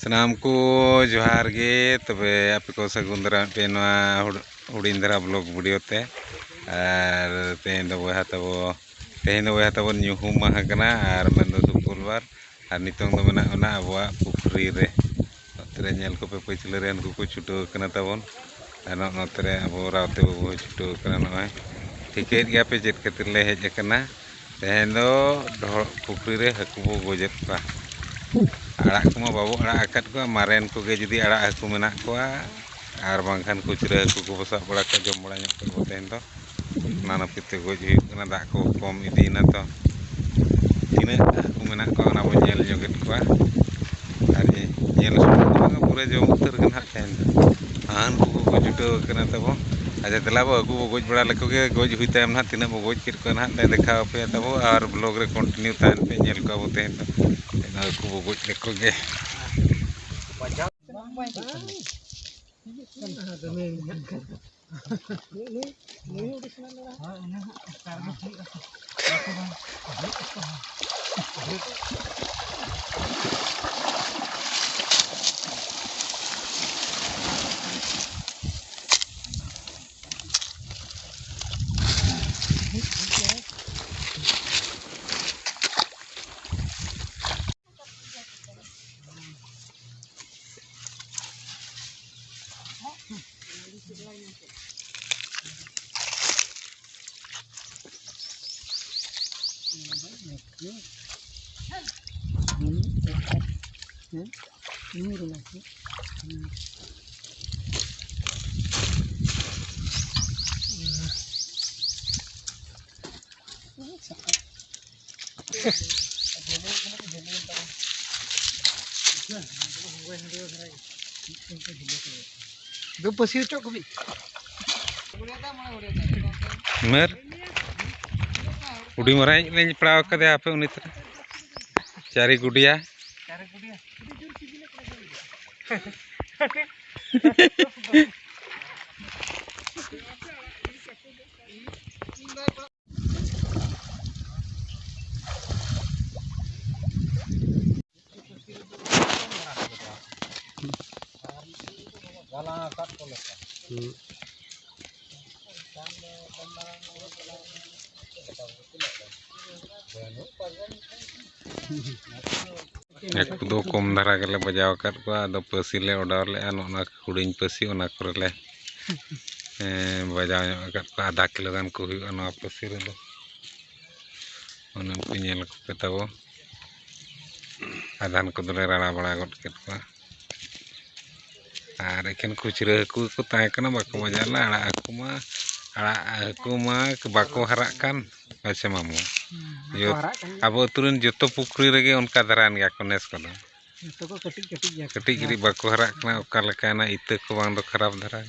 सनाम को जोहार गे तबे आपे को सगुन दरा पे हुडिन दरा ब्लॉग वीडियो ते और तेन दो बहा तबो न्यूहुम माहा कना और मन दो शुक्रवार और नितोंग दो मेना ओना अबवा पुखरी रे नोतरे नेल को पे पछले रेन को छुटो कना तबन और नोतरे अबो रावते बो छुटो कना नय ठिकेत गया पे चेत खातिर ले हेज कना तेन दो पुखरी रे हकु बो गोजेत पा आड़ा को बाबू आड़ा आकत को मारेन को गे जुदी आड़ा हकु मेना को और बांखान कुचरा हकु को बसा बड़ा का जम बड़ा ᱧᱚᱜ को तेन दो नाना पिते गोज हुई कना दा को कम इदीना तो तिना हकु मेना को ना बो नेल ᱧᱚᱜेत को और नेल सुनो पूरे जम उतर कना तेन हान को जुटो कना तबो अच्छा तला बो हकु गोज बड़ा लको गे गोज हुई तायम ना तिना बो गोज किर को ना ले देखा पे तबो और ब्लॉग रे कंटिन्यू तान पे नेल को बो तेन aku bobot leko ge Gue pasti cok bi. mer udi marai le peraw ka de ape uni tra cari gudia एक दो कम धारा के ले बजाव कर को आदो पसी ले ऑर्डर ले अनोना हुडिंग पसी ओना करे ले बजाव कर को आधा किलो गान को हुई अना पसी रे दो ओना को नेल को पेताबो आधान को दले राणा बड़ा गट के को आर एखन खुचरा को ताय कना बाको मजाला आड़ा को मा बाको हरा कान ऐसे मामू यो अब तुरन जतो पुखरी रेगे उनका धरान गया को नेस को तो कटिक कटिक गिरी बाको हरा कना ओका लेका ना इते को बांग दो खराब धरा